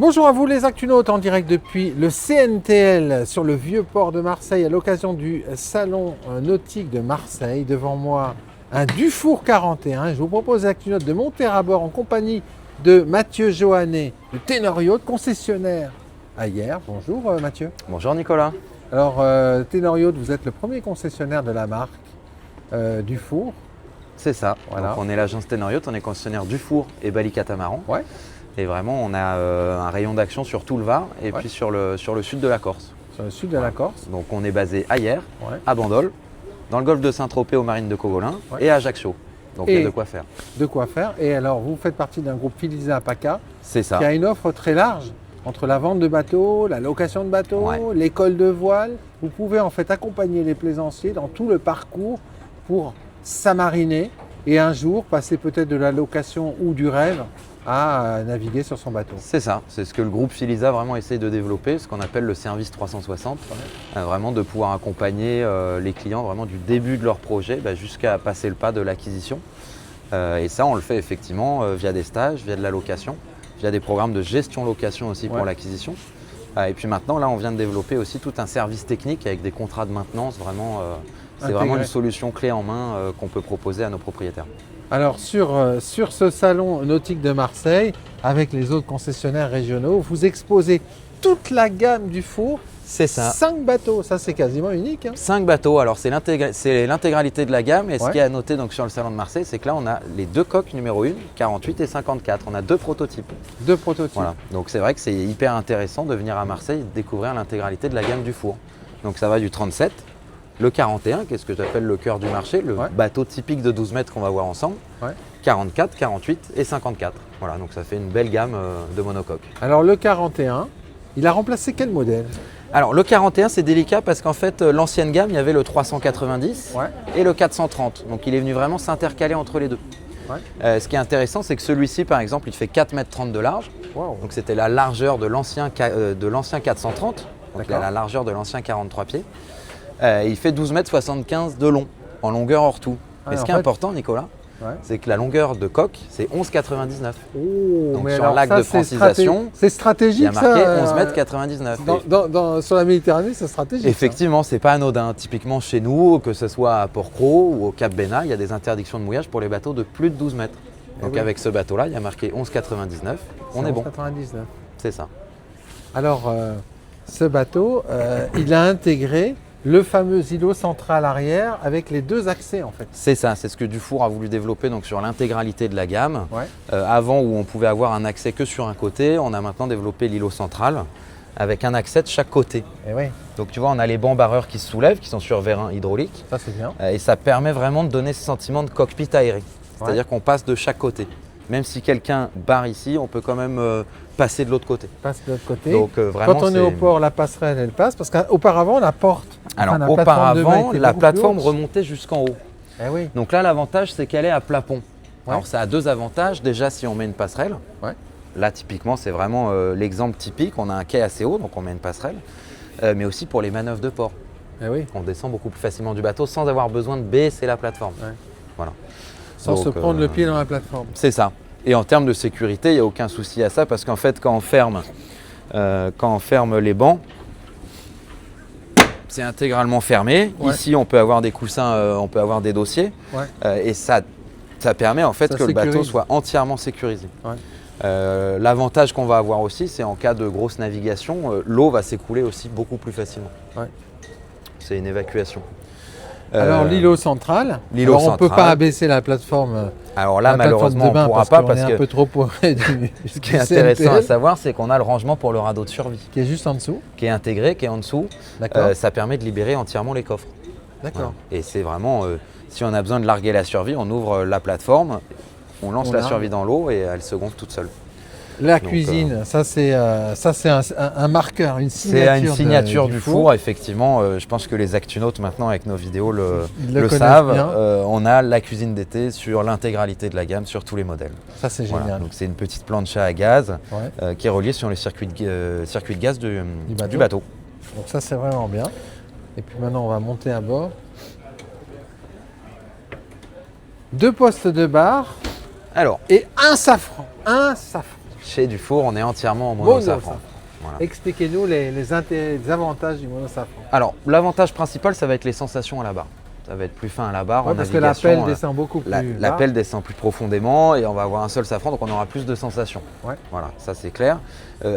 Bonjour à vous les Actunautes en direct depuis le CNTL sur le vieux port de Marseille à l'occasion du salon nautique de Marseille. Devant moi un Dufour 41. Je vous propose les Actunautes de monter à bord en compagnie de Mathieu Johannet du Ténor Yacht, concessionnaire à Hyères. Bonjour Mathieu. Bonjour Nicolas. Alors Ténor Yacht, vous êtes le premier concessionnaire de la marque Dufour. C'est ça, Voilà. donc on est l'agence Ténor Yacht, on est concessionnaire Dufour et Bali Catamaran. Ouais. Et vraiment on a un rayon d'action sur tout le Var et puis sur le sud de la Corse. Sur le sud de la Corse. Donc on est basé à Hyères, Ouais. à Bandol, dans le golfe de Saint-Tropez aux marines de Cogolin et à Ajaccio. Donc il y a de quoi faire. De quoi faire. Et alors vous faites partie d'un groupe Filisé Apaca C'est ça. qui a une offre très large entre la vente de bateaux, la location de bateaux, l'école de voile. Vous pouvez en fait accompagner les plaisanciers dans tout le parcours pour s'amariner et un jour passer peut-être de la location ou du rêve à naviguer sur son bateau. C'est ça, c'est ce que le groupe Filisa vraiment essaye de développer, ce qu'on appelle le service 360, vraiment de pouvoir accompagner les clients vraiment du début de leur projet jusqu'à passer le pas de l'acquisition. Et ça, on le fait effectivement via des stages, via de la location, via des programmes de gestion location aussi pour l'acquisition. Et puis maintenant, là, on vient de développer aussi tout un service technique avec des contrats de maintenance. Vraiment, c'est vraiment une solution clé en main qu'on peut proposer à nos propriétaires. Alors sur ce salon nautique de Marseille, avec les autres concessionnaires régionaux, vous exposez toute la gamme du four. C'est ça. 5 bateaux, ça c'est quasiment unique. 5 bateaux, alors c'est l'intégralité de la gamme. Et ce qui est à noter donc, sur le salon de Marseille, c'est que là on a les deux coques numéro 1, 48 et 54. On a deux prototypes. Deux prototypes. Voilà. Donc c'est vrai que c'est hyper intéressant de venir à Marseille et de découvrir l'intégralité de la gamme du four. Donc ça va du 37, le 41, qui est ce que j'appelle le cœur du marché, le bateau typique de 12 mètres qu'on va voir ensemble, 44, 48 et 54. Voilà, donc ça fait une belle gamme de monocoques. Alors le 41, il a remplacé quel modèle? Alors le 41 c'est délicat parce qu'en fait l'ancienne gamme il y avait le 390 et le 430. Donc il est venu vraiment s'intercaler entre les deux. Ce qui est intéressant c'est que celui-ci par exemple il fait 4,30 m de large. Wow. Donc c'était la largeur de l'ancien 430. Donc il a la largeur de l'ancien 43 pieds. Il fait 12,75 m de long en longueur hors tout. Mais ce qui est important Nicolas, c'est que la longueur de coque, c'est 11,99. Oh, donc sur l'acte de francisation, c'est stratégique. Il y a marqué 11,99 m. Sur la Méditerranée, c'est stratégique. Effectivement, c'est pas anodin. Typiquement chez nous, que ce soit à Port-Cros ou au Cap Bénat, il y a des interdictions de mouillage pour les bateaux de plus de 12 mètres. Donc avec ce bateau-là, il y a marqué 11,99. On est bon. 11,99. C'est ça. Alors, ce bateau, il a intégré le fameux îlot central arrière avec les deux accès en fait. C'est ça, c'est ce que Dufour a voulu développer donc, sur l'intégralité de la gamme. Avant où on pouvait avoir un accès que sur un côté, on a maintenant développé l'îlot central avec un accès de chaque côté. Donc tu vois, on a les bancs barreurs qui se soulèvent, qui sont sur vérin hydraulique. Ça c'est bien. Et ça permet vraiment de donner ce sentiment de cockpit aéré. C'est-à-dire qu'on passe de chaque côté. Même si quelqu'un barre ici, on peut quand même passer de l'autre côté. Passe de l'autre côté. Donc, vraiment, quand on est au port, la passerelle, elle passe. Parce qu'auparavant, la porte. Alors, auparavant, la plateforme remontait jusqu'en haut. Donc là, l'avantage, c'est qu'elle est à plat pont. Alors, ça a deux avantages. Déjà, si on met une passerelle, là, typiquement, c'est vraiment l'exemple typique. On a un quai assez haut, donc on met une passerelle. Mais aussi pour les manœuvres de port. On descend beaucoup plus facilement du bateau sans avoir besoin de baisser la plateforme. Voilà. Sans se prendre le pied dans la plateforme. C'est ça. Et en termes de sécurité, il n'y a aucun souci à ça parce qu'en fait, quand on ferme les bancs, c'est intégralement fermé. Ici, on peut avoir des coussins, on peut avoir des dossiers. Et ça permet en fait que le bateau soit entièrement sécurisé. L'avantage qu'on va avoir aussi, c'est en cas de grosse navigation, l'eau va s'écouler aussi beaucoup plus facilement. C'est une évacuation. Alors l'îlot central, on ne peut pas abaisser la plateforme. Alors là, malheureusement, on ne pourra pas parce que un peu trop près ce qui est intéressant à savoir, c'est qu'on a le rangement pour le radeau de survie. Qui est juste en dessous. Qui est intégré, qui est en dessous. Ça permet de libérer entièrement les coffres. D'accord. Voilà. Et c'est vraiment, si on a besoin de larguer la survie, on ouvre la plateforme, on lance la survie dans l'eau et elle se gonfle toute seule. La cuisine, ça c'est un marqueur, une signature. C'est une signature du four, effectivement. Je pense que les Actunautes maintenant avec nos vidéos le savent. On a la cuisine d'été sur l'intégralité de la gamme, sur tous les modèles. Ça c'est génial. Donc c'est une petite plancha à gaz qui est reliée sur les circuits de gaz du bateau. Donc ça c'est vraiment bien. Et puis maintenant on va monter à bord. 2 postes de bar. Alors, et un safran. chez Dufour, on est entièrement en mono safran. Voilà. Expliquez-nous les avantages du mono safran. Alors, l'avantage principal, ça va être les sensations à la barre. Ça va être plus fin à la barre. Ouais, en parce que navigation, l'appel descend beaucoup plus bas. L'appel descend plus profondément et on va avoir un seul safran, donc on aura plus de sensations. Ouais. Voilà, ça c'est clair.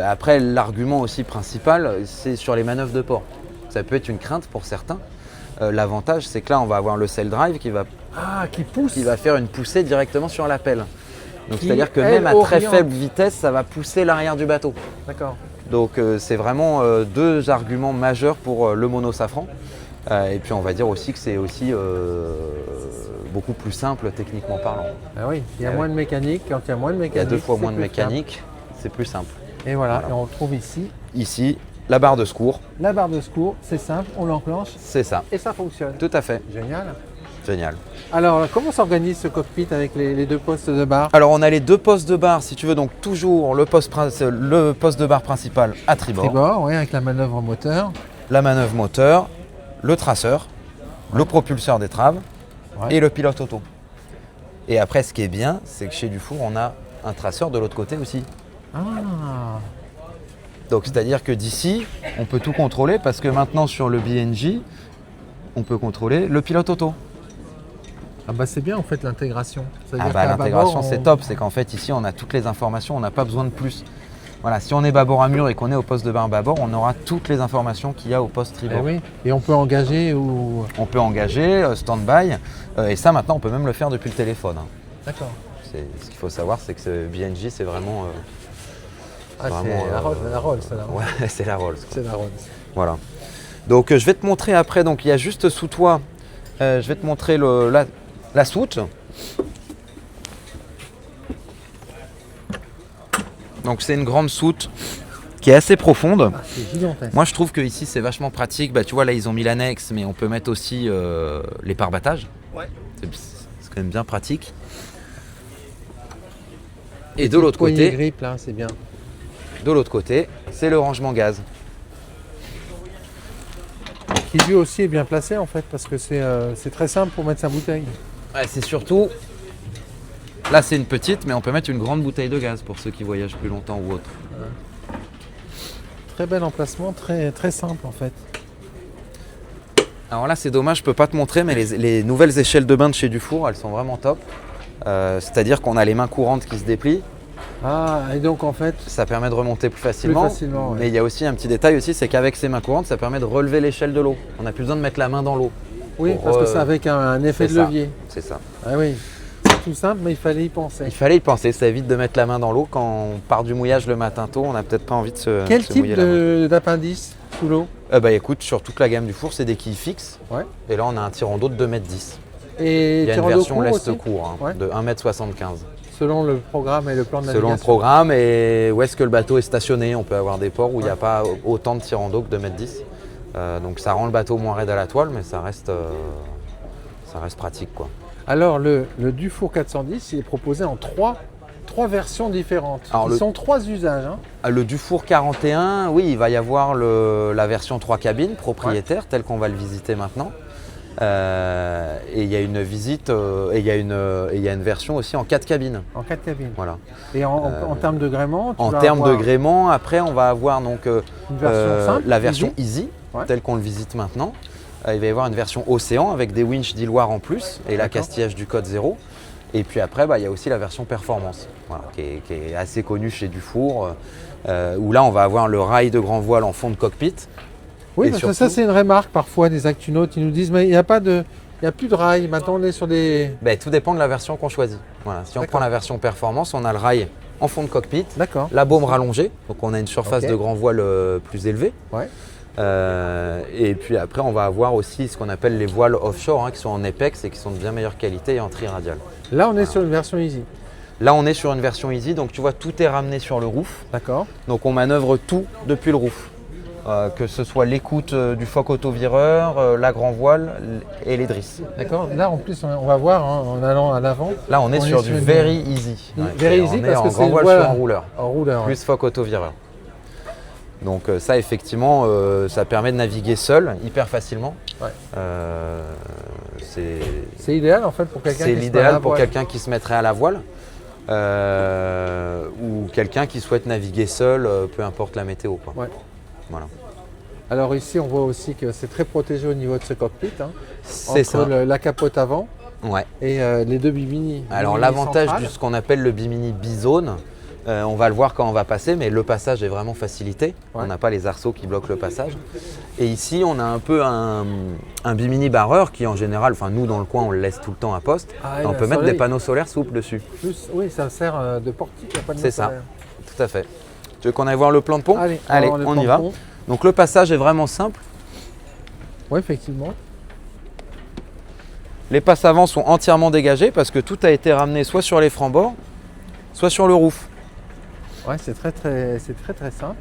Après, l'argument aussi principal, c'est sur les manœuvres de port. Ça peut être une crainte pour certains. L'avantage, c'est que là, on va avoir le sail drive qui va faire une poussée directement sur l'appel. Donc c'est-à-dire que même à très faible vitesse, ça va pousser l'arrière du bateau. D'accord. Donc c'est vraiment deux arguments majeurs pour le mono safran. Et puis on va dire aussi que c'est aussi beaucoup plus simple techniquement parlant. Ah oui, il y a moins de mécanique. Quand il y a moins de mécanique, il y a 2 fois moins de mécanique, c'est plus simple. Et voilà, et on retrouve ici. Ici, la barre de secours. La barre de secours, c'est simple, on l'enclenche. C'est ça. Et ça fonctionne. Tout à fait. Génial. Génial. Alors, comment s'organise ce cockpit avec les 2 postes de barre? Alors, on a les 2 postes de barre, si tu veux, donc toujours le poste de barre principal à tribord. Tribord, oui, avec la manœuvre moteur. La manœuvre moteur, le traceur, le propulseur d'étrave et le pilote auto. Et après, ce qui est bien, c'est que chez Dufour, on a un traceur de l'autre côté aussi. Ah. Donc, c'est-à-dire que d'ici, on peut tout contrôler parce que maintenant, sur le BNJ, on peut contrôler le pilote auto. Ah bah c'est bien en fait l'intégration. L'intégration c'est top, c'est qu'en fait ici on a toutes les informations, on n'a pas besoin de plus. Voilà, si on est bâbord à mur et qu'on est au poste de barre bâbord, on aura toutes les informations qu'il y a au poste tribord. Oui. Et on peut engager ou... On peut engager, stand-by, et ça maintenant on peut même le faire depuis le téléphone. D'accord. Ce qu'il faut savoir c'est que ce BNJ c'est vraiment... c'est la Rolls là. Ouais, c'est la Rolls. C'est la Rolls. Voilà. Donc je vais te montrer après, donc il y a juste sous toi, je vais te montrer la soute. Donc c'est une grande soute qui est assez profonde. Ah, c'est gigantesque. Moi je trouve que ici c'est vachement pratique. Bah, tu vois là ils ont mis l'annexe, mais on peut mettre aussi les pare-battages. Ouais. C'est quand même bien pratique. Et de l'autre côté, grip là, c'est bien. De l'autre côté, c'est le rangement gaz. Qui lui aussi est bien placé en fait, parce que c'est très simple pour mettre sa bouteille. Ouais, c'est surtout, là c'est une petite, mais on peut mettre une grande bouteille de gaz pour ceux qui voyagent plus longtemps ou autre. Ouais. Très bel emplacement, très, très simple en fait. Alors là c'est dommage, je peux pas te montrer, mais les nouvelles échelles de bain de chez Dufour, elles sont vraiment top. C'est-à-dire qu'on a les mains courantes qui se déplient. Ah, et donc en fait... Ça permet de remonter plus facilement. Ouais. Mais il y a aussi un petit détail aussi, c'est qu'avec ces mains courantes, ça permet de relever l'échelle de l'eau. On n'a plus besoin de mettre la main dans l'eau. Oui, parce que c'est avec un effet de levier. C'est ça. Ah oui, c'est tout simple, mais il fallait y penser. Il fallait y penser, ça évite de mettre la main dans l'eau. Quand on part du mouillage le matin tôt, on n'a peut-être pas envie de se mouiller. Quel type d'appendice sous l'eau? Écoute, sur toute la gamme Dufour, c'est des quilles fixes. Ouais. Et là, on a un tirant d'eau de 2,10 m. Et il y a une version lest court, ouais. de 1,75 m. Selon le programme et le plan de navigation. Selon le programme et où est-ce que le bateau est stationné. On peut avoir des ports où il n'y a pas autant de tirant d'eau que 2,10 m. Donc ça rend le bateau moins raide à la toile, mais ça reste pratique, quoi. Alors le Dufour 410, il est proposé en trois versions différentes. Alors, sont 3 usages. Hein. Le Dufour 41, oui, il va y avoir la version 3 cabines propriétaire, telle qu'on va le visiter maintenant. Et il y a une visite, et il y a une version aussi en 4 cabines. En 4 cabines. Voilà. Et en termes de gréement, en termes de gréement, après on va avoir donc une version simple, la version Easy, telle qu'on le visite maintenant. Il va y avoir une version Océan avec des winches d'Iloire en plus et l'accastillage du code 0. Et puis après, il y a aussi la version Performance, voilà, qui est assez connue chez Dufour, où là on va avoir le rail de grand voile en fond de cockpit. Oui, parce que ça c'est une remarque parfois des actunautes, ils nous disent mais il n'y a plus de rail, maintenant on est sur des... Tout dépend de la version qu'on choisit. Voilà. Si on prend la version Performance, on a le rail en fond de cockpit, la baume rallongée, donc on a une surface de grand voile plus élevée. Ouais. Et puis après on va avoir aussi ce qu'on appelle les voiles offshore, qui sont en Apex et qui sont de bien meilleure qualité et en tri-radial. Là on est sur une version Easy. Là on est sur une version Easy, donc tu vois tout est ramené sur le roof. D'accord. Donc on manœuvre tout depuis le roof. Que ce soit l'écoute du foc autovireur, la grand voile et les drisses. D'accord. Là en plus on va voir en allant à l'avant. Là on est sur du Very Easy. Very Easy parce que c'est en grand voile sur en rouleur. En rouleur. Plus foc autovireur. Donc ça effectivement ça permet de naviguer seul hyper facilement. Ouais. C'est idéal en fait pour quelqu'un qui l'idéal pour quelqu'un qui se mettrait à la voile. ou quelqu'un qui souhaite naviguer seul, peu importe la météo, quoi. Ouais. Voilà. Alors ici, on voit aussi que c'est très protégé au niveau de ce cockpit, hein, C'est entre ça. la capote avant Ouais. et les deux bimini. Alors bimini l'avantage centrales. de ce qu'on appelle le bimini bizone, on va le voir quand on va passer, mais le passage est vraiment facilité. Ouais. On n'a pas les arceaux qui bloquent le passage. Et ici, on a un peu un bimini barreur qui en général, enfin nous dans le coin, on le laisse tout le temps à poste. Ah, Et on le peut mettre des soleil. panneaux solaires souples dessus. Plus, oui, ça sert de portique, il n'y a pas de C'est ça. solaire. Tout à fait. Tu veux qu'on aille voir le plan de pont? Allez, Allez, alors, le on plan y de va. pont. Donc le passage est vraiment simple. Oui, effectivement. Les passes avant sont entièrement dégagées parce que tout a été ramené soit sur les francs-bords, soit sur le roof. Ouais, c'est très simple.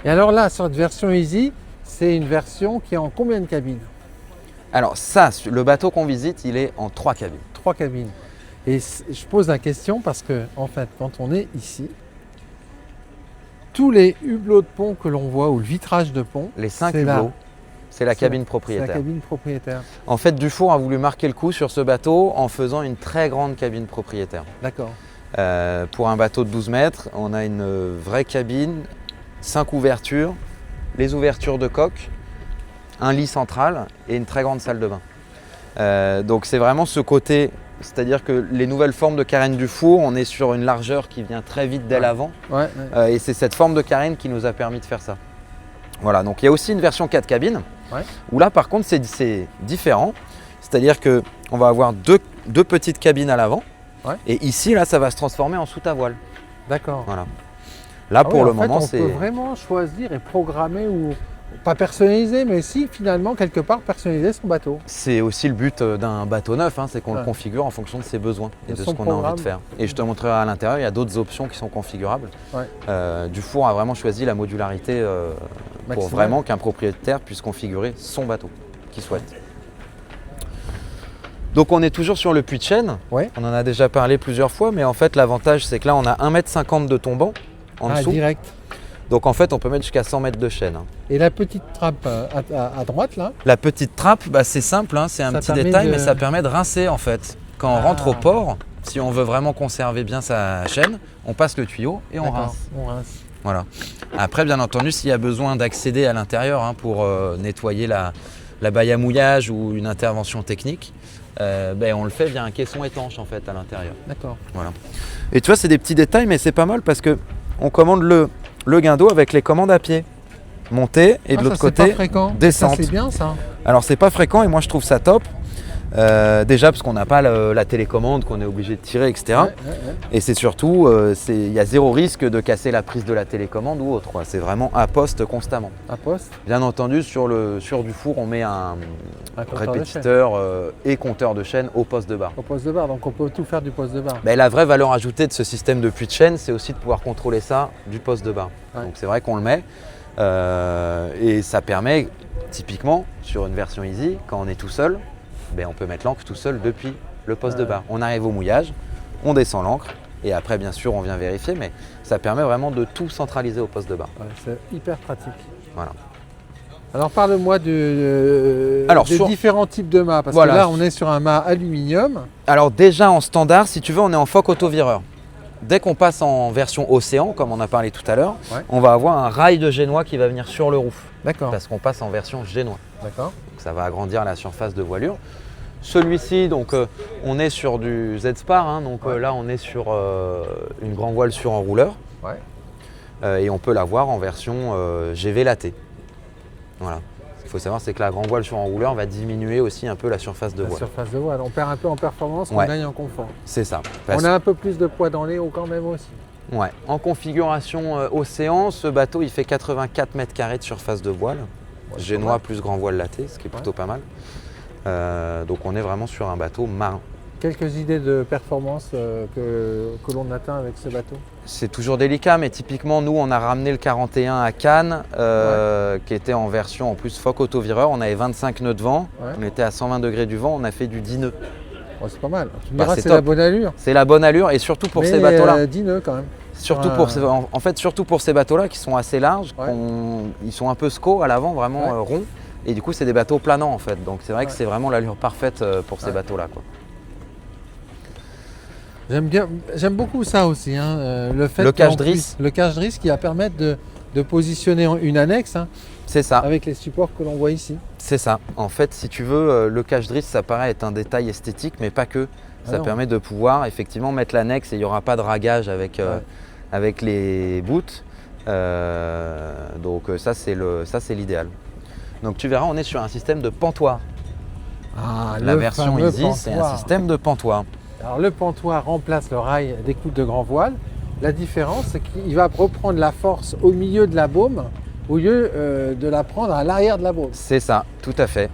Et alors là, sur cette version Easy, c'est une version qui est en combien de cabines? Alors ça, le bateau qu'on visite, il est en 3 cabines. 3 cabines. Et je pose la question parce que, en fait, quand on est ici, tous les hublots de pont que l'on voit ou le vitrage de pont, Les 5 c'est là. hublots, c'est la C'est cabine c'est la propriétaire. cabine propriétaire. En fait, Dufour a voulu marquer le coup sur ce bateau en faisant une très grande cabine propriétaire. D'accord. Pour un bateau de 12 mètres, on a une vraie cabine, 5 ouvertures, les ouvertures de coque, un lit central et une très grande salle de bain. Donc c'est vraiment ce côté, c'est-à-dire que les nouvelles formes de carène Dufour, on est sur une largeur qui vient très vite dès Ouais. l'avant. Ouais, Et c'est cette forme de carène qui nous a permis de faire ça. Voilà, donc il y a aussi une version 4 cabines, Ouais. où là par contre c'est différent. C'est-à-dire qu'on va avoir deux petites cabines à l'avant. Ouais. Et ici, là, ça va se transformer en soute à voile. d'accord. Voilà. Là, Ah pour oui, le en fait, moment, on c'est. peut vraiment choisir et programmer ou pas personnaliser, mais si finalement quelque part personnaliser son bateau. C'est aussi le but d'un bateau neuf, hein, c'est qu'on Ouais. le configure en fonction de ses besoins et De de son ce qu'on a envie programme. de faire. Et je te montrerai à l'intérieur, il y a d'autres options qui sont configurables. Ouais. Dufour a vraiment choisi la modularité pour Maximum. vraiment qu'un propriétaire puisse configurer son bateau qu'il souhaite. Donc on est toujours sur le puits de chêne. Ouais. On en a déjà parlé plusieurs fois, mais en fait l'avantage c'est que là on a 1,50 m de tombant en Ah, dessous. direct. Donc en fait on peut mettre jusqu'à 100 mètres de chêne. Et la petite trappe à droite là, La petite trappe, bah, c'est simple, hein, c'est un Ça petit permet détail, de- mais ça permet de rincer en fait. Quand on Ah. rentre au port, si on veut vraiment conserver bien sa chaîne, on passe le tuyau et on d'accord, rince. on rince. Voilà. Après, bien entendu, s'il y a besoin d'accéder à l'intérieur hein, pour nettoyer la baille à mouillage ou une intervention technique, on le fait via un caisson étanche en fait à l'intérieur. D'accord. Voilà. Et tu vois, c'est des petits détails, mais c'est pas mal parce que on commande le guindeau avec les commandes à pied. Monter et de l'autre ça, c'est côté, pas fréquent. descente. Ça, c'est bien ça. Alors c'est pas fréquent et moi je trouve ça top. Déjà parce qu'on n'a pas la télécommande qu'on est obligé de tirer, etc. Ouais, ouais, ouais. Et c'est surtout, il y a zéro risque de casser la prise de la télécommande ou autre, quoi. C'est vraiment à poste constamment. À poste, Bien entendu, sur Dufour, on met un un compteur de chaîne. répétiteur et compteur de chaîne au poste de barre. Au poste de barre, donc on peut tout faire du poste de barre. La vraie valeur ajoutée de ce système de puits de chaîne, c'est aussi de pouvoir contrôler ça du poste de barre. Ouais. Donc c'est vrai qu'on le met et ça permet, typiquement, sur une version Easy, quand on est tout seul, on peut mettre l'ancre tout seul depuis le poste de barre. On arrive au mouillage, on descend l'ancre et après, bien sûr, on vient vérifier, mais ça permet vraiment de tout centraliser au poste de barre. Ouais, c'est hyper pratique. Voilà. Alors parle-moi des sur- différents types de mâts, parce Voilà. que là on est sur un mât aluminium. Alors déjà en standard, si tu veux, on est en phoque autovireur. Dès qu'on passe en version océan, comme on a parlé tout à l'heure, Ouais. on va avoir un rail de génois qui va venir sur le roof, D'accord. parce qu'on passe en version génois. D'accord. Donc ça va agrandir la surface de voilure. Celui-ci, donc on est sur du Z-Spar, hein, donc Ouais. là on est sur une grand voile sur enrouleur. Ouais. Et on peut l'avoir en version GV latée. Voilà. Ce qu'il faut savoir, c'est que la grand voile sur enrouleur va diminuer aussi un peu la surface de La voile. surface de voile. On perd un peu en performance, on Ouais. gagne en confort. C'est ça. On a un peu plus de poids dans les hauts quand même aussi. Ouais. En configuration océan, ce bateau il fait 84 mètres carrés de surface de voile. Ouais, c'est pas Génois mal. plus grand voile laté, ce qui est plutôt pas mal. Donc on est vraiment sur un bateau marin. Quelques idées de performance que l'on atteint avec ce bateau. C'est toujours délicat, mais typiquement nous on a ramené le 41 à Cannes, qui était en version en plus phoque autovireur. On avait 25 nœuds de vent, Ouais. on était à 120 degrés du vent, on a fait du 10 nœuds. Oh, c'est pas mal. Tu me Bah, diras, c'est c'est top. la bonne allure. C'est la bonne allure et surtout pour Mais, ces bateaux-là. 10 nœuds quand même. Surtout Ouais. pour surtout pour ces bateaux-là qui sont assez larges, Ouais. ils sont un peu SCO à l'avant, vraiment Ouais. ronds. Et du coup, c'est des bateaux planants en fait. Donc c'est vrai que Ouais. c'est vraiment l'allure parfaite pour ces Ouais. bateaux-là, quoi. J'aime beaucoup ça aussi, hein, le fait Le qu'on cache-drisse. le cache-drisse qui va permettre de positionner une annexe, hein, C'est ça. avec les supports que l'on voit ici. C'est ça. En fait, si tu veux, le cache-drisse, ça paraît être un détail esthétique, mais pas que. Ça non. permet de pouvoir effectivement mettre l'annexe et il n'y aura pas de ragage avec, avec les bouts. Donc ça, c'est l'idéal. Donc tu verras, on est sur un système de pantoir. Ah, La le version fameux Easy, c'est un pantoir. système de pantoir. Alors le pantoir remplace le rail d'écoute de grand voile. La différence, c'est qu'il va reprendre la force au milieu de la baume au lieu de la prendre à l'arrière de la baume. C'est ça, tout à fait.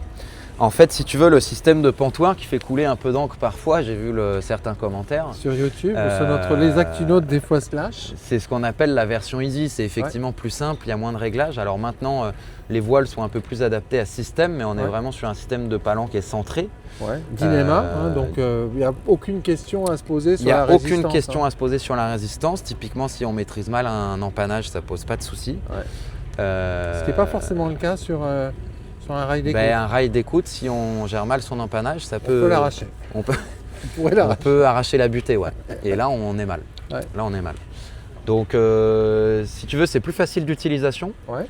En fait, si tu veux, le système de pantoir qui fait couler un peu d'encre parfois, j'ai vu certains commentaires. Sur YouTube ou sur notre Les Actunautes des fois slash. C'est ce qu'on appelle la version Easy, c'est effectivement plus simple, il y a moins de réglages. Alors maintenant, les voiles sont un peu plus adaptées à ce système, mais on est vraiment sur un système de palan qui est centré. Ouais. Dynéma, donc il n'y a aucune question à se poser sur la Il n'y a résistance. aucune question à se poser sur la résistance. Typiquement, si on maîtrise mal un empannage, ça pose pas de souci. Ouais. Ce qui n'est pas forcément le cas sur un rail d'écoute. Un rail d'écoute, si on gère mal son empannage, ça peut. On peut l'arracher. On peut, On pourrait l'arracher. on peut arracher la butée, ouais. Et là, on est mal. Ouais. Là, on est mal. Donc, si tu veux, c'est plus facile d'utilisation. Ouais.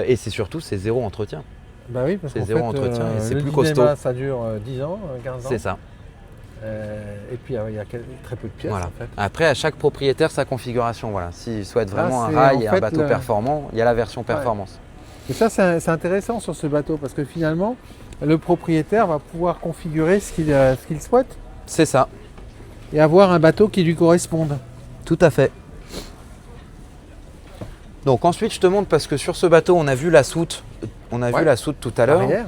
Et c'est surtout, c'est zéro entretien. Bah oui, parce C'est qu'en zéro fait, entretien et c'est le plus Dynéma, costaud. ça dure 10 ans, 15 ans. C'est ça. Et puis il y a très peu de pièces Voilà. en fait. Après, à chaque propriétaire, sa configuration. Voilà. S'il souhaite vraiment un c'est rail en et un fait bateau performant, il y a la version performance. Et ça, c'est intéressant sur ce bateau parce que finalement, le propriétaire va pouvoir configurer ce qu'il souhaite C'est ça. et avoir un bateau qui lui corresponde. Tout à fait. Donc ensuite, je te montre parce que sur ce bateau, on a vu la soute. On a vu la soute tout à l'heure. Arrière.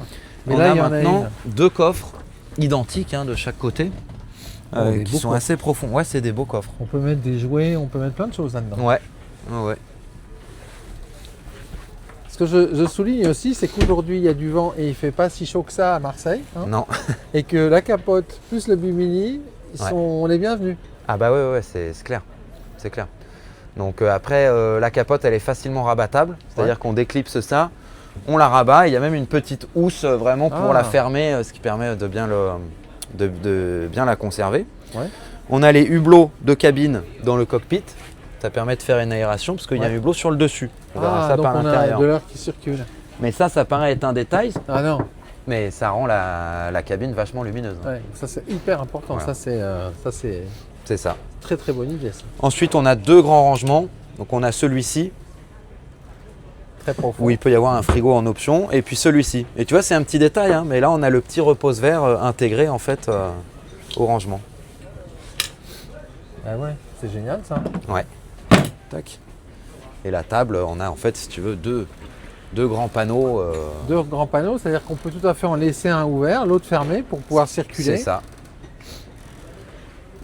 Mais On là, a il y en a maintenant une. deux coffres identiques de chaque côté des qui beaux sont coffres. assez profonds. Ouais, c'est des beaux coffres. On peut mettre des jouets, on peut mettre plein de choses là-dedans. Ouais. Ouais. Ce que je souligne aussi, c'est qu'aujourd'hui, il y a du vent et il ne fait pas si chaud que ça à Marseille. Hein, Non. et que la capote plus le bimini sont les bienvenus. Ah bah ouais, c'est clair. C'est clair. Donc après, la capote, elle est facilement rabattable. C'est-à-dire qu'on déclipse ça, on la rabat. Il y a même une petite housse vraiment pour la fermer, ce qui permet de bien, de bien la conserver. Ouais. On a les hublots de cabine dans le cockpit. Ça permet de faire une aération parce qu'il y a un hublot sur le dessus. On verra ça donc par on a l'intérieur. de l'air qui circule. Mais ça paraît être un détail, Ah non, mais ça rend la cabine vachement lumineuse. ouais, ça c'est hyper important. Voilà. Ça c'est C'est ça. très très bonne idée. Ça. Ensuite, on a deux grands rangements. Donc on a celui-ci Très profond. où il peut y avoir un frigo en option et puis celui-ci. Et tu vois, c'est un petit détail, mais là on a le petit repose-verre intégré en fait au rangement. Ah ouais, c'est génial ça. Ouais. Tac. Et la table, on a en fait, si tu veux, deux grands panneaux. Deux grands panneaux, c'est-à-dire qu'on peut tout à fait en laisser un ouvert, l'autre fermé pour pouvoir circuler. C'est ça.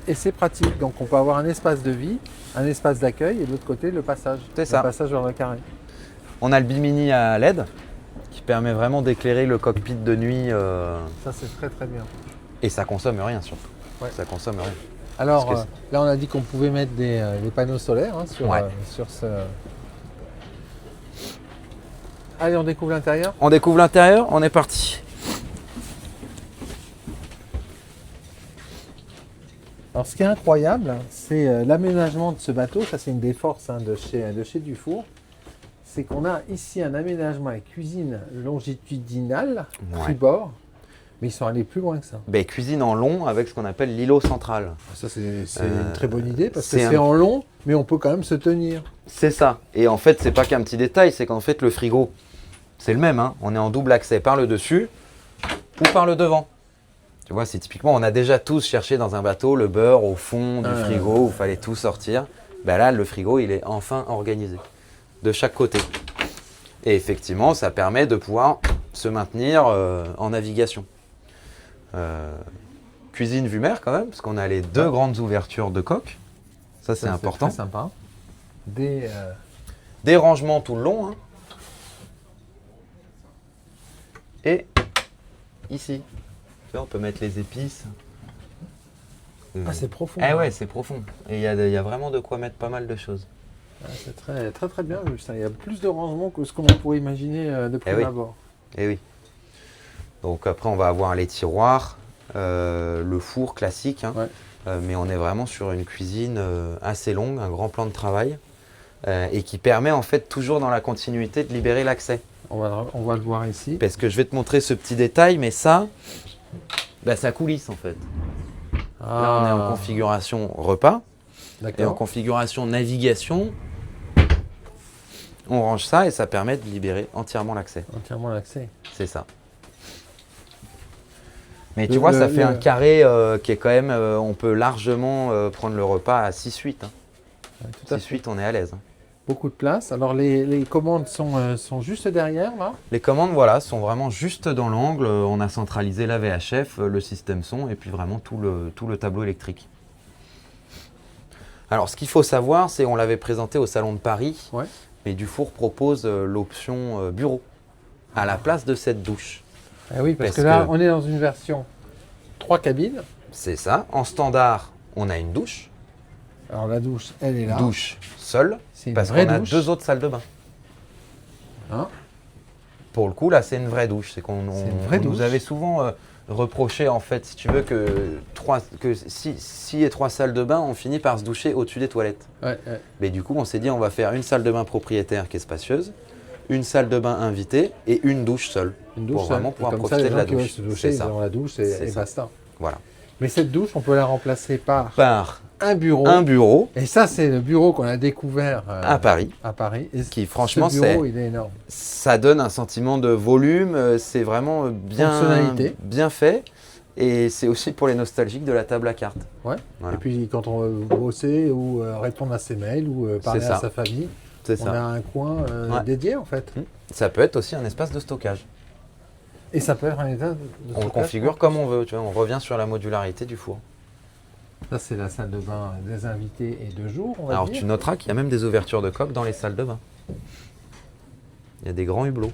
Et c'est pratique. Donc on peut avoir un espace de vie, un espace d'accueil et de l'autre côté le passage. C'est ça. Le passage vers le carré. On a le bimini à LED qui permet vraiment d'éclairer le cockpit de nuit Ça c'est très très bien. et ça consomme rien surtout. Ouais. Ça consomme rien. Alors Parce que là on a dit qu'on pouvait mettre des panneaux solaires sur ce. Allez, on découvre l'intérieur. On découvre l'intérieur, on est parti. Alors ce qui est incroyable, c'est l'aménagement de ce bateau. Ça c'est une des forces de chez Dufour. C'est qu'on a ici un aménagement avec cuisine longitudinale, tribord, mais ils sont allés plus loin que ça. Ben, cuisine en long avec ce qu'on appelle l'îlot central. Ça c'est une très bonne idée parce que c'est c'est en long, mais on peut quand même se tenir. C'est ça. Et en fait, c'est pas qu'un petit détail, c'est qu'en fait, le frigo, c'est le même. On est en double accès par le dessus ou par le devant. Tu vois, c'est typiquement, on a déjà tous cherché dans un bateau le beurre au fond du frigo où il fallait tout sortir. Ben là, le frigo, il est enfin organisé de chaque côté. Et effectivement, ça permet de pouvoir se maintenir en navigation. Cuisine vue mer quand même, parce qu'on a les deux grandes ouvertures de coque. Ça, c'est important. Très sympa. Des rangements tout le long. Et ici, tu vois, on peut mettre les épices. Ah, c'est profond. Eh ouais, c'est profond. Et il y a vraiment de quoi mettre pas mal de choses. Ah, c'est très, très très bien vu ça. Il y a plus de rangements que ce qu'on pourrait imaginer de prime abord. Eh oui. Donc après, on va avoir les tiroirs, le four classique, mais on est vraiment sur une cuisine assez longue, un grand plan de travail, et qui permet en fait toujours dans la continuité de libérer l'accès. On va le voir ici. Parce que je vais te montrer ce petit détail, mais ça, bah, ça coulisse en fait. Là, on est en configuration repas. Et en configuration navigation, on range ça et ça permet de libérer entièrement l'accès. Entièrement l'accès. C'est ça. Mais tu vois, ça fait un carré qui est quand même, on peut largement prendre le repas à 6-8. Hein. Ouais, 6-8, on est à l'aise. Hein. Beaucoup de place. Alors les commandes sont juste derrière là. Les commandes, voilà, sont vraiment juste dans l'angle. On a centralisé la VHF, le système son et puis vraiment tout le tableau électrique. Alors, ce qu'il faut savoir, c'est qu'on l'avait présenté au Salon de Paris, ouais. mais Dufour propose l'option bureau à la place de cette douche. Ah oui, parce que là, on est dans une version 3 cabines. C'est ça. En standard, on a une douche. Alors la douche, elle est là. Douche seule, parce qu'on a 2 autres salles de bain. Hein? Pour le coup, là, c'est une vraie douche. C'est qu'on nous avait souvent reproché, en fait, si tu veux, que s'il y a 3 salles de bain, on finit par se doucher au-dessus des toilettes. Ouais, ouais. Mais du coup, on s'est dit, on va faire une salle de bain propriétaire qui est spacieuse, une salle de bain invitée et une douche seule. Une douche pour vraiment pouvoir comme profiter ça, les de la gens qui douche. veulent se doucher, ils ont la douche et basta. Voilà. Mais cette douche, on peut la remplacer par un bureau. Un bureau. Et ça, c'est le bureau qu'on a découvert à Paris. À Paris. Et qui, franchement, ce bureau, il est énorme. Ça donne un sentiment de volume. C'est vraiment bien fait. Et c'est aussi pour les nostalgiques de la table à cartes. Ouais. Voilà. Et puis, quand on veut bosser ou répondre à ses mails ou parler à sa famille, on a un coin dédié, en fait. Ça peut être aussi un espace de stockage. Et ça peut être un état de stockage. On le configure comme on veut. Tu vois, on revient sur la modularité du four. Ça, c'est la salle de bain des invités et de jour, on va Alors, dire. tu noteras qu'il y a même des ouvertures de coque dans les salles de bain. Il y a des grands hublots.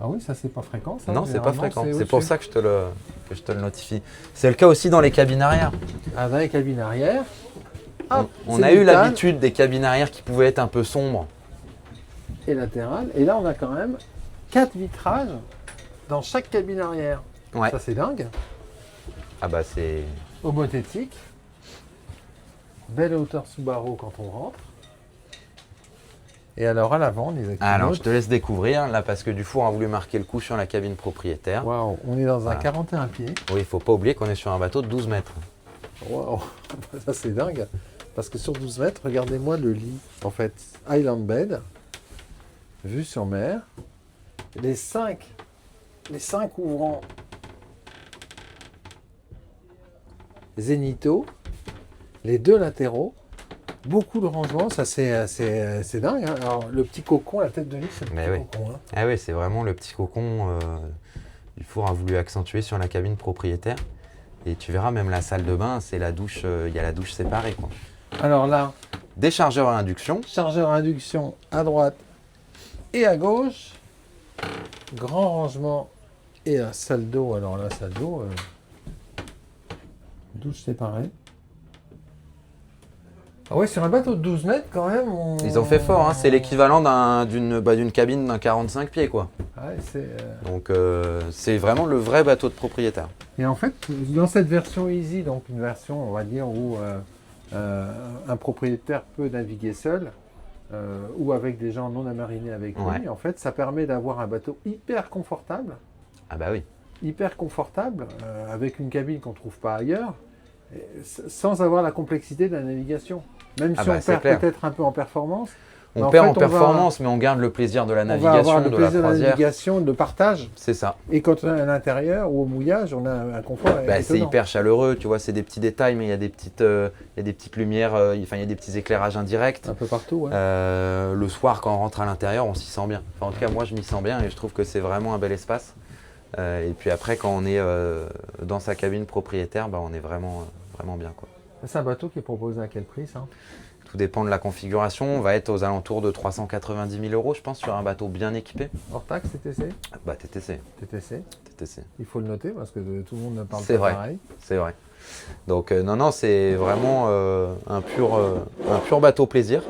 Ah oui, ça, c'est pas fréquent, ça? Non, c'est pas fréquent. C'est pour ça que je te le notifie. C'est le cas aussi dans les cabines arrière. Ah, dans les cabines arrière. Hop, on a eu l'habitude des cabines arrière qui pouvaient être un peu sombres. Et latérales. Et là, on a quand même 4 vitrages dans chaque cabine arrière. Ouais. Ça, c'est dingue. Ah bah c'est... Homothétique. Belle hauteur Subaru quand on rentre. Et alors à l'avant, les activités. Alors je te laisse découvrir là parce que Dufour a voulu marquer le coup sur la cabine propriétaire. Waouh, on est dans un 41 pieds. Oui, il ne faut pas oublier qu'on est sur un bateau de 12 mètres. Waouh, ça c'est dingue. Parce que sur 12 mètres, regardez-moi le lit. En fait, Island Bed, vue sur mer. Les 5 ouvrants zénithaux, les 2 latéraux, beaucoup de rangements, ça c'est dingue. Hein. Alors le petit cocon, la tête de lit, c'est le petit cocon. Hein. Ah oui, c'est vraiment le petit cocon. Dufour a voulu accentuer sur la cabine propriétaire. Et tu verras même la salle de bain, c'est la douche, il y a la douche séparée. Quoi. Alors là, des chargeurs à induction. Chargeur à induction à droite et à gauche. Grand rangement et la salle d'eau. Alors la salle d'eau, douche séparée. Ah ouais, sur un bateau de 12 mètres quand même. Ils ont fait fort, hein. C'est l'équivalent d'une cabine d'un 45 pieds. Quoi. Ouais, donc c'est vraiment le vrai bateau de propriétaire. Et en fait, dans cette version Easy, donc une version on va dire où un propriétaire peut naviguer seul, ou avec des gens non amarinés avec lui, en fait, ça permet d'avoir un bateau hyper confortable. Ah bah oui. Hyper confortable, avec une cabine qu'on ne trouve pas ailleurs, sans avoir la complexité de la navigation. Même si on perd peut-être un peu en performance. On perd en performance, mais on garde le plaisir de la navigation, de la navigation, de partage. C'est ça. Et quand on est à l'intérieur ou au mouillage, on a un confort étonnant. C'est hyper chaleureux, tu vois, c'est des petits détails, mais il y a des petites lumières, il y a des petits éclairages indirects. Un peu partout, ouais. Le soir, quand on rentre à l'intérieur, on s'y sent bien. Enfin, en tout cas, moi, je m'y sens bien et je trouve que c'est vraiment un bel espace. Et puis après, quand on est dans sa cabine propriétaire, on est vraiment bien. C'est un bateau qui est proposé à quel prix, ça? Tout dépend de la configuration. On va être aux alentours de 390 000 €, je pense, sur un bateau bien équipé. Hors taxe, TTC? TTC. TTC. Il faut le noter parce que tout le monde ne parle pas pareil. C'est vrai. Donc non, c'est vraiment un pur bateau plaisir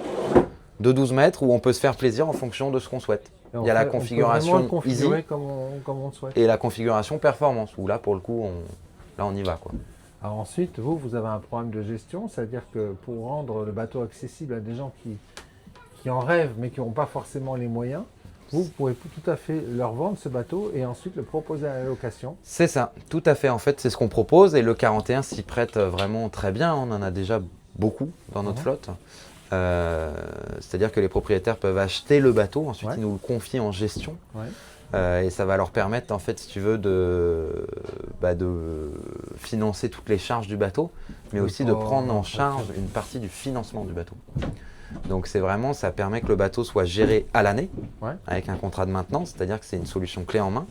de 12 mètres où on peut se faire plaisir en fonction de ce qu'on souhaite. Il y a la configuration Easy comme on le souhaite. Et la configuration performance où là, pour le coup, on y va. Quoi. Alors ensuite, vous avez un programme de gestion, c'est-à-dire que pour rendre le bateau accessible à des gens qui en rêvent mais qui n'ont pas forcément les moyens, vous pouvez tout à fait leur vendre ce bateau et ensuite le proposer à la location. C'est ça, tout à fait. En fait, c'est ce qu'on propose et le 41 s'y prête vraiment très bien. On en a déjà beaucoup dans notre flotte. C'est-à-dire que les propriétaires peuvent acheter le bateau, ensuite ils nous le confient en gestion. Et ça va leur permettre, en fait, si tu veux, de financer toutes les charges du bateau, mais aussi de prendre en charge une partie du financement du bateau. Donc c'est vraiment, ça permet que le bateau soit géré à l'année, avec un contrat de maintenance, c'est-à-dire que c'est une solution clé en main,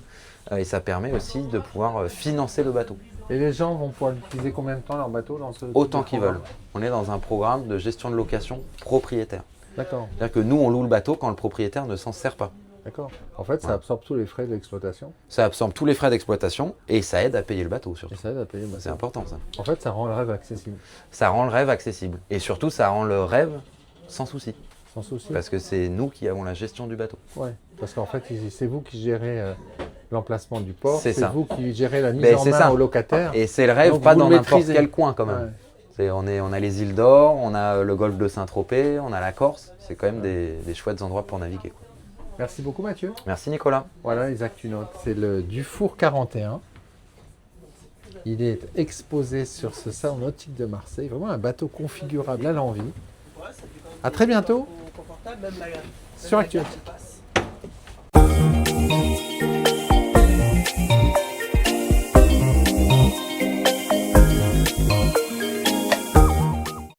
et ça permet aussi de pouvoir financer le bateau. Et les gens vont pouvoir utiliser combien de temps leur bateau dans ce Autant qu'ils veulent. On est dans un programme de gestion de location propriétaire. D'accord. C'est-à-dire que nous, on loue le bateau quand le propriétaire ne s'en sert pas. D'accord. En fait, ça absorbe tous les frais d'exploitation. Ça absorbe tous les frais d'exploitation et ça aide à payer le bateau surtout. Et ça aide à payer le bateau. C'est important ça. En fait, ça rend le rêve accessible. Ça rend le rêve accessible. Et surtout, ça rend le rêve sans souci. Sans souci. Parce que c'est nous qui avons la gestion du bateau. Oui, parce qu'en fait, c'est vous qui gérez l'emplacement du port. C'est ça. Vous qui gérez la mise en main au locataire. Et c'est le rêve, donc pas vous dans le n'importe maîtrisez. quel coin quand même. On a les îles d'Or, on a le golfe de Saint-Tropez, on a la Corse. C'est quand même des chouettes endroits pour naviguer, quoi. Merci beaucoup Mathieu. Merci Nicolas. Voilà les Actunotes, c'est le Dufour 41. Il est exposé sur ce salon nautique de Marseille. Vraiment un bateau configurable à l'envie. À très bientôt sur Actunote.